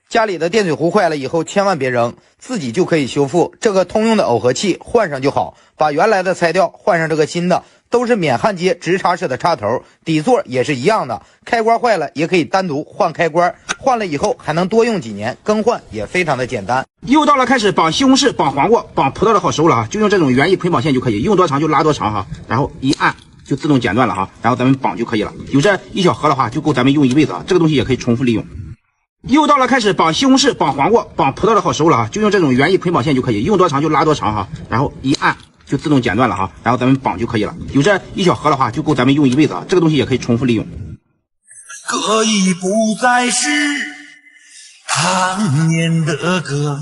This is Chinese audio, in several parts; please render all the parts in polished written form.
家里的电水壶坏了以后，千万别扔，自己就可以修复。这个通用的耦合器换上就好，把原来的拆掉，换上这个新的，都是免焊接直插式的插头，底座也是一样的。开关坏了也可以单独换开关，换了以后还能多用几年，更换也非常的简单。又到了开始绑西红柿、绑黄瓜、绑葡萄的好时候了哈，就用这种园艺捆绑线就可以，用多长就拉多长哈，然后一按就自动剪断了哈，然后咱们绑就可以了。有这一小盒的话，就够咱们用一辈子啊，这个东西也可以重复利用。又到了开始绑西红柿、绑黄瓜、绑葡萄的好时候了哈，就用这种园艺捆绑线就可以，用多长就拉多长哈，然后一按就自动剪断了哈，然后咱们绑就可以了。有这一小盒的话，就够咱们用一辈子啊，这个东西也可以重复利用。歌已不再是当年的歌，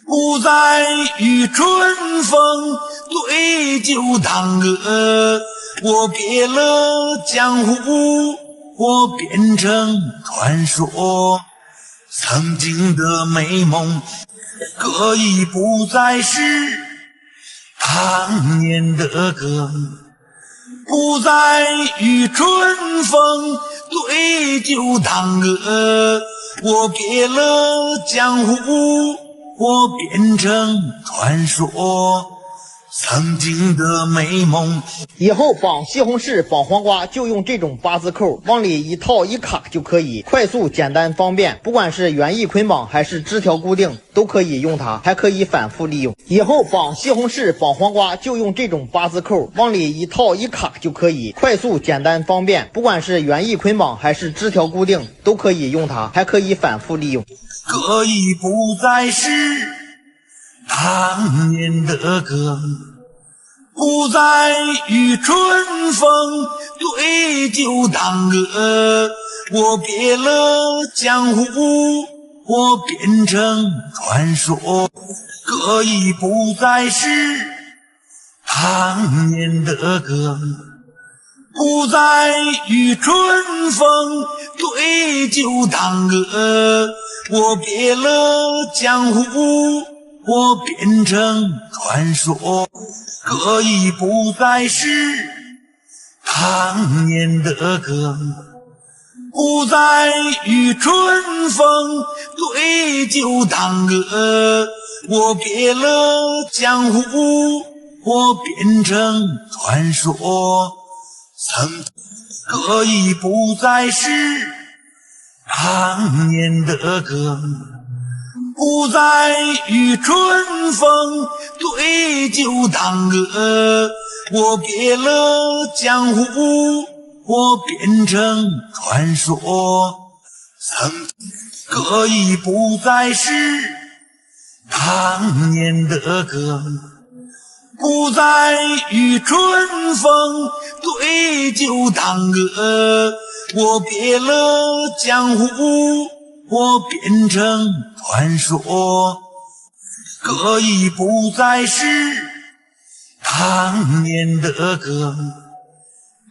不再与春风对酒当歌。我别了江湖，我变成传说，曾经的美梦歌已不再是当年的歌，不再与春风对酒当歌。我别了江湖，我变成传说，曾经的美梦。以后绑西红柿、绑黄瓜就用这种八字扣，往里一套一卡就可以，快速、简单、方便。不管是园艺捆绑还是枝条固定，都可以用它，还可以反复利用。以后绑西红柿、绑黄瓜就用这种八字扣，往里一套一卡就可以，快速、简单、方便。不管是园艺捆绑还是枝条固定，都可以用它，还可以反复利用。歌已不再是当年的歌，不再与春风对酒当歌。我别了江湖，我变成传说。歌已不再是当年的歌，不再与春风对酒当歌。我别了江湖，我变成传说。歌已不再是当年的歌，不再与春风对酒当歌。我别了江湖，我变成传说。歌已不再是当年的歌，不再与春风对酒当歌。我别了江湖，我变成传说。歌已不再是当年的歌，不再与春风对酒当歌。我别了江湖，我变成传说。歌已不再是当年的歌，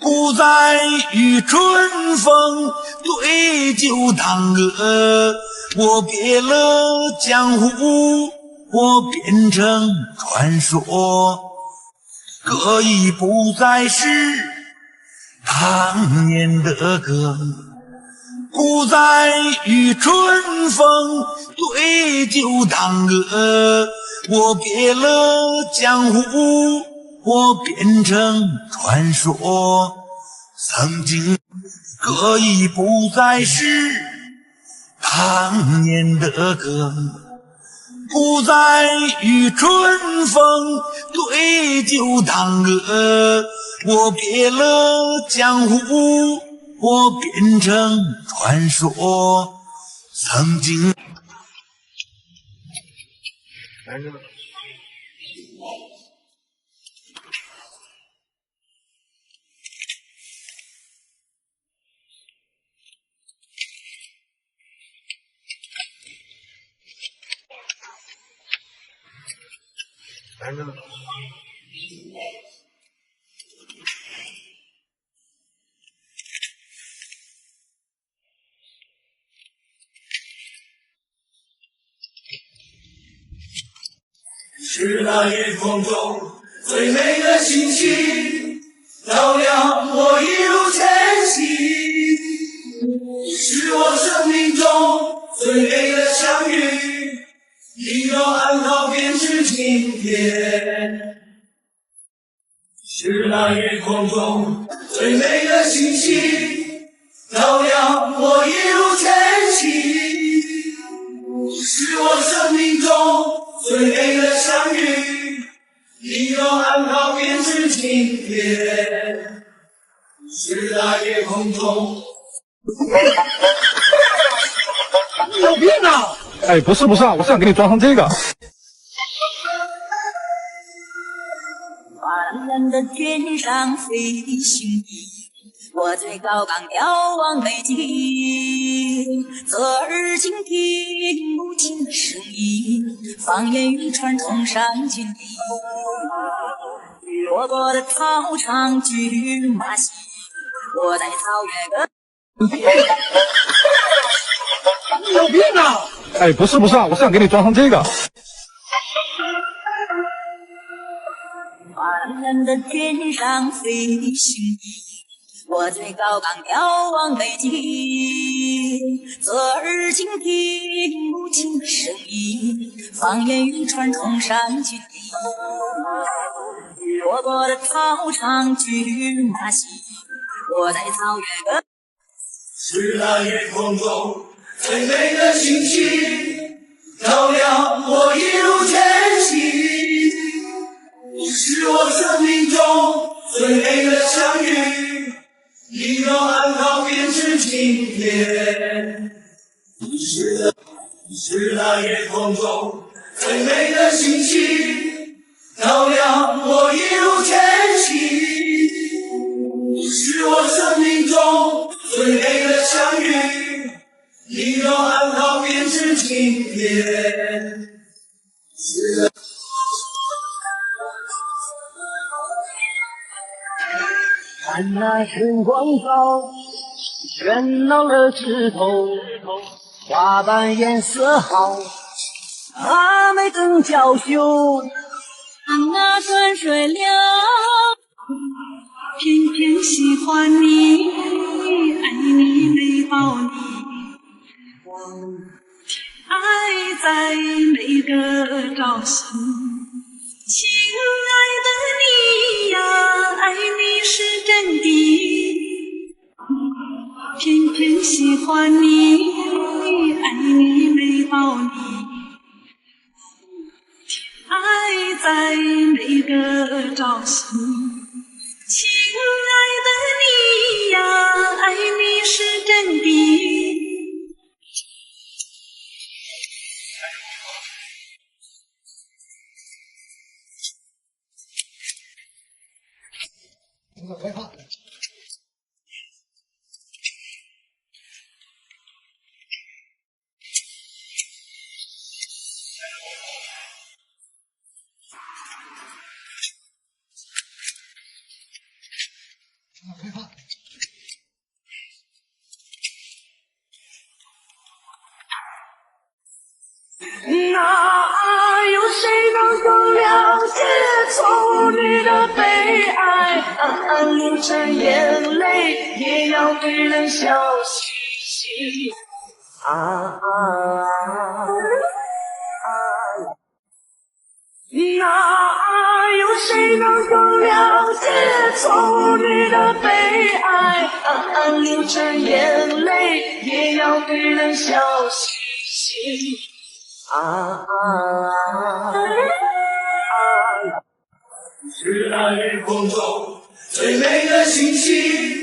不再与春风对酒当歌。我别了江湖，我变成传说。歌已不再是当年的歌，不再与春风对酒当歌。我别了江湖，我变成传说。曾经歌已不再是当年的歌，不再与春风对酒当歌。我别了江湖，我变成传说。曾经是那夜空中最美的星星，照亮我一路前行，是我生命中最美相遇，一到暗号便是晴天。是那夜空中最美的星星，照亮我一路前行。是我生命中最美的相遇，一到暗号便是晴天。是那夜空中。你有病啊！哎，不是啊，我是想给你装上这个。蓝蓝的天上飞行，我最高岗眺望北极，侧耳倾听母亲的声音，方言语传冲上军地。落过的操场骏马稀，我在草原跟。你有病啊！哎，不是啊，我是想给你装上这个。蓝蓝的天上飞行，我最高岗眺望北极，侧耳倾听母亲的声音，方言语传冲上军地。落过的操场骏马稀，我在草原跟。是那夜空中最美的星星，照亮我一路前行。是我生命中最美的相遇，一到暗号便是晴天。是那夜空中最美的星星，照亮我一路前行。是我生命中最美的相遇，一到暗号便是晴天。看那晨光照，喧闹了枝头，花瓣颜色好，阿妹更娇羞。看那春水流，偏偏喜欢你，爱你美到你，爱在每个朝夕。亲爱的你呀，爱你是真谛，偏偏喜欢你，爱你美到你，爱在每个朝夕。亲爱的你呀，爱你是真谛。哪有谁能够了解丑女的悲哀？流着眼泪也要对人笑嘻嘻。哪有谁能够了解丑女的悲哀？流着眼泪也要对人笑嘻嘻。是那夜空中最美的星星，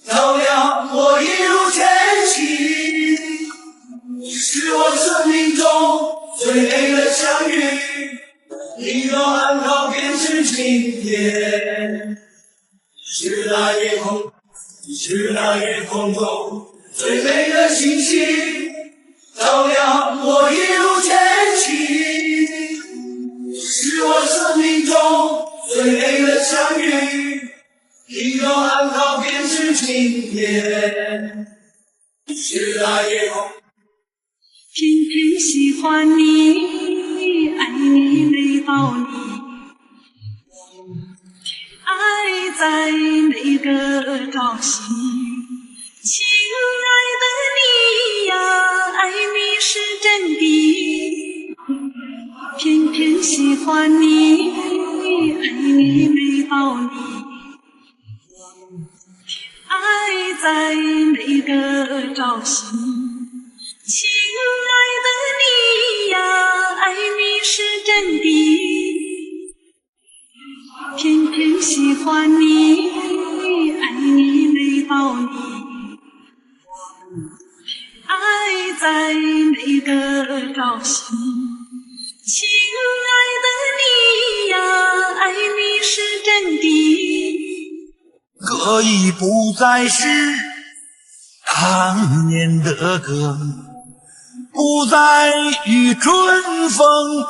照亮我一路前行。是我生命中最美的相遇，一到暗号便是晴天。是那夜空中最美的星星，照亮我一路前行。是我生命中最美的相遇，一到暗号便是晴天。是那夜空偏偏喜欢你，爱你美到你，爱在每个朝夕。亲爱的你呀，爱你是真谛。欢你，爱你美到你，爱在每个朝夕。亲爱的你呀，爱你是真谛，偏偏喜欢你，爱你美到你，爱在每个朝夕。亲爱的你呀，爱你是真谛，歌已不再是当年的歌，不再与春风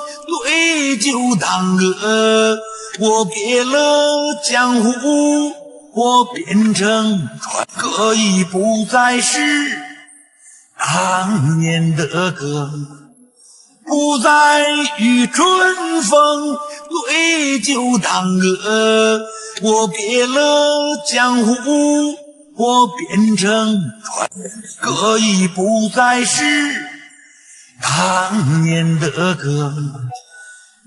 对酒当歌。我别了江湖，我变成船。歌已不再是当年的歌，不再与春风对酒当歌。我别了江湖，我变成船。歌已不再是当年的歌，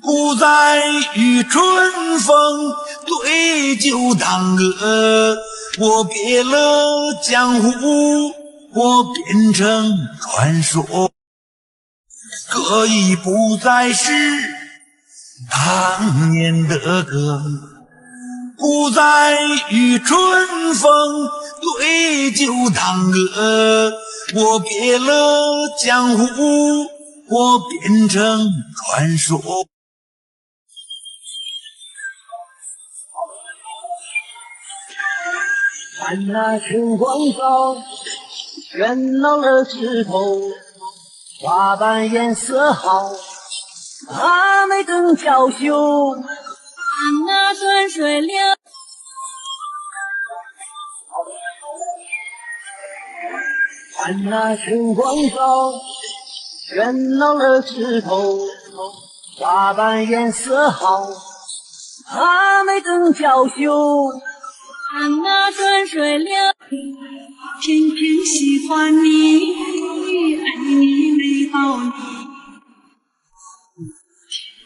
不再与春风对酒当歌。我别了江湖，我变成传说。歌已不再是当年的歌，不再与春风对酒当歌。我别了江湖，我变成传说。看那春光照，喧闹了枝头，花瓣颜色好，阿妹更娇羞。看那春水流，看那春光照，喧闹了枝头，花瓣颜色好，阿妹更娇羞。看那春水流，偏偏喜欢你，爱你美到你，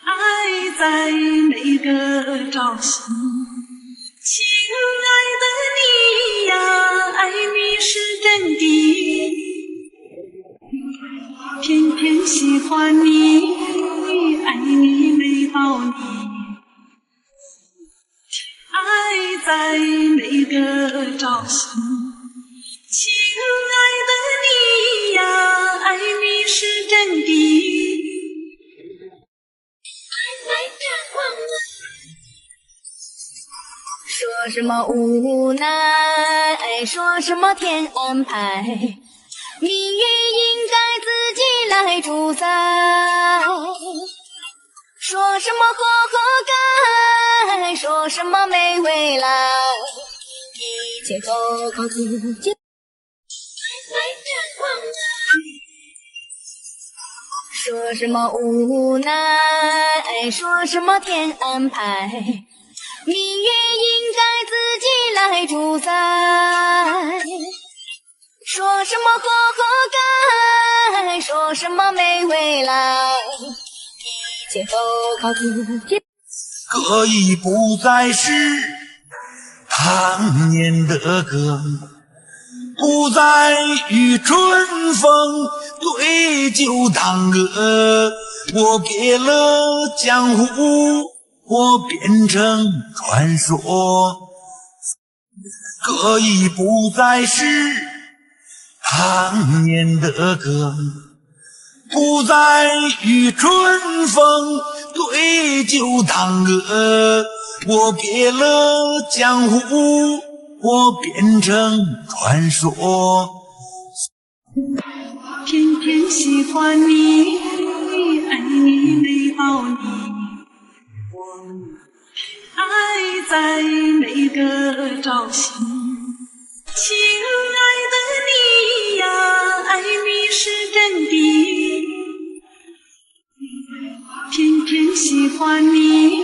爱在每个朝夕。亲爱的你呀，爱你是真谛，偏偏喜欢你，爱你美到你，爱在每个朝夕。亲爱的你呀，爱你是真谛。说什么无奈，说什么天安排，命运应该自己来主宰。说什么活该，说什么没未来，一切都靠自己。说什么无奈，说什么天安排，命运应该自己来主宰。说什么活该，说什么没未来，一切都靠自己。歌已不再是当年的歌，不再与春风对酒当歌。我别了江湖，我变成传说。歌已不再是当年的歌，不再与春风对酒当歌。我别了江湖，我变成传说。偏偏喜欢你，爱你美到你，爱在每个朝夕。亲爱的你呀，爱你是真谛，偏偏喜欢你，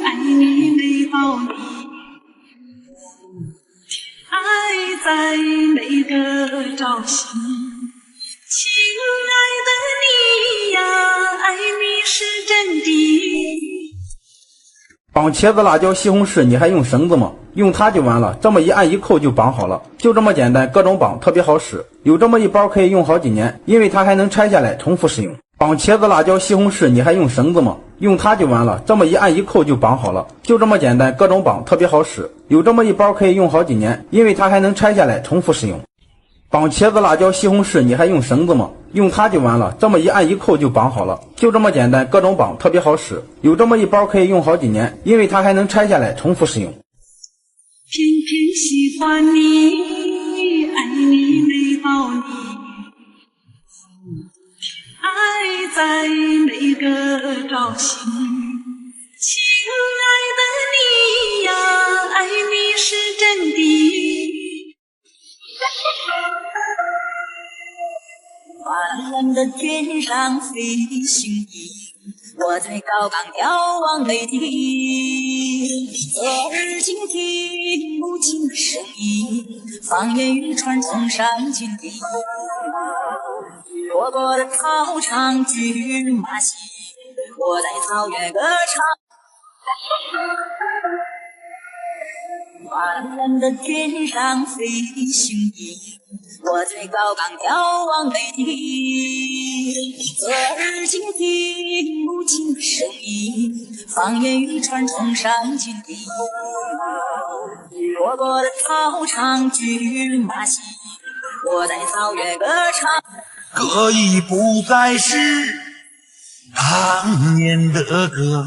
爱你美到你，爱在每个朝夕。亲爱的你呀，爱你是真谛。绑茄子、辣椒、西红柿，你还用绳子吗？用它就完了，这么一按一扣就绑好了，就这么简单，各种绑特别好使。有这么一包可以用好几年，因为它还能拆下来重复使用。绑茄子、辣椒、西红柿，你还用绳子吗？用它就完了，这么一按一扣就绑好了，就这么简单，各种绑特别好使。有这么一包可以用好几年，因为它还能拆下来重复使用。绑茄子、辣椒、西红柿，你还用绳子吗？用它就完了，这么一按一扣就绑好了，就这么简单，各种绑特别好使。有这么一包可以用好几年，因为它还能拆下来重复使用。偏偏喜欢你，爱你美到你，爱在每个朝夕。亲爱的你呀，爱你是真谛。蓝蓝的天上飞行翼，我在高岗眺望美地。耳倾听母亲的声音，方言语传从山进地。落过的操场骏马戏，我在草原歌唱。蓝蓝的天上飞行翼，我在高岗眺望美地。耳倾听母亲的声音，方言语传从山进地。落过的操场骏马戏，我在草原歌唱。歌已不再是当年的歌，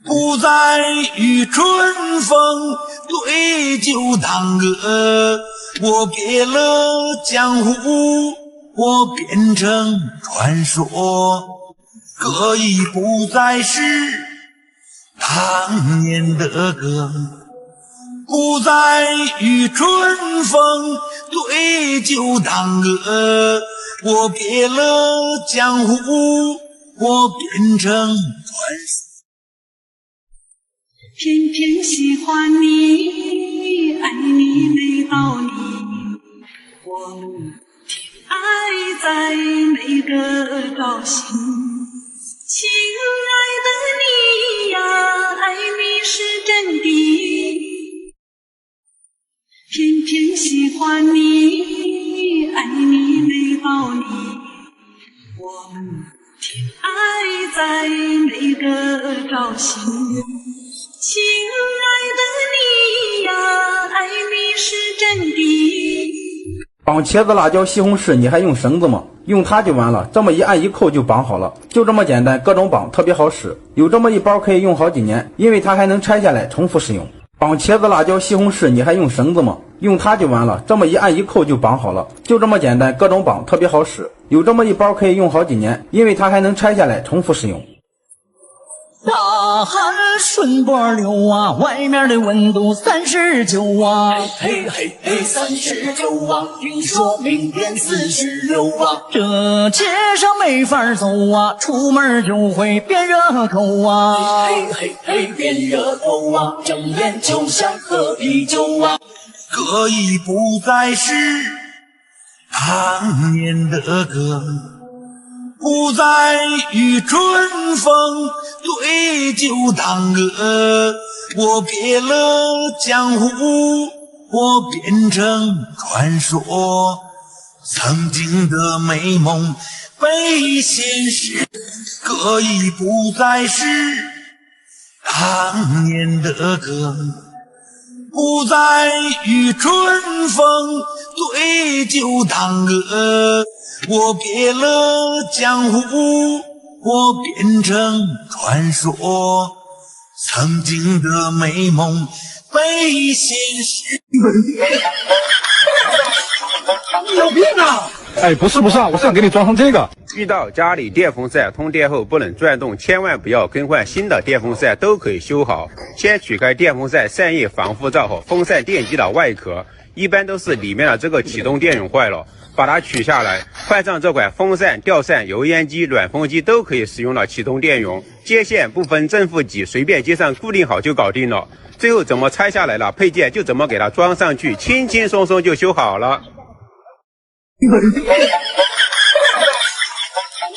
不再与春风对酒当歌。我别了江湖，我变成传说。歌已不再是当年的歌，不再与春风对酒当歌。我别了江湖，我变成传说。偏偏喜欢你，爱你美到你，我们爱在每个朝夕。亲爱的你呀，爱你是真谛。偏偏喜欢你，爱你美到你，我们爱在每个朝夕。亲爱的你呀，爱你是真谛。绑茄子、辣椒、西红柿，你还用绳子吗？用它就完了，这么一按一扣就绑好了，就这么简单，各种绑特别好使。有这么一包可以用好几年，因为它还能拆下来重复使用。绑茄子、辣椒、西红柿，你还用绳子吗？用它就完了，这么一按一扣就绑好了，就这么简单，各种绑特别好使。有这么一包可以用好几年，因为它还能拆下来重复使用。大汗顺波流啊，外面的温度39啊，嘿嘿嘿39啊，听说明天46啊，这街上没法走啊，出门就会变热头啊，嘿嘿嘿变热头啊，睁眼就想喝啤酒啊。歌已不再是当年的歌，不再与春风对酒当歌。我别了江湖，我变成传说。曾经的美梦被现实，歌已不再是当年的歌，不再与春风对酒当歌。我别了江湖，我变成传说。曾经的美梦被现实。你有病啊！哎，不是啊，我是想给你装上这个。遇到家里电风扇通电后不能转动，千万不要更换新的电风扇，都可以修好。先取开电风扇扇叶防护罩后，风扇电机的外壳一般都是里面的这个启动电容坏了，把它取下来，换上这款风扇、吊扇、油烟机、暖风机都可以使用的启动电容。接线不分正负极，随便接上固定好就搞定了。最后怎么拆下来了，配件就怎么给它装上去，轻轻松松就修好了。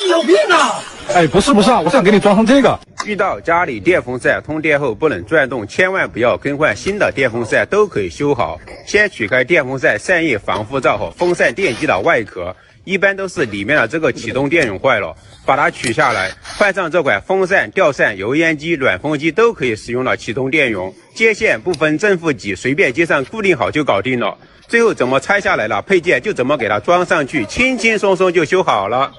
你有病啊！哎，不是啊，我想给你装上这个。遇到家里电风扇通电后不能转动，千万不要更换新的电风扇，都可以修好。先取开电风扇扇叶防护罩和风扇电机的外壳，一般都是里面的这个启动电容坏了，把它取下来，换上这款风扇、吊扇、油烟机、暖风机都可以使用的启动电容，接线不分正负极，随便接上固定好就搞定了。最后怎么拆下来了，配件就怎么给它装上去，轻轻松松就修好了。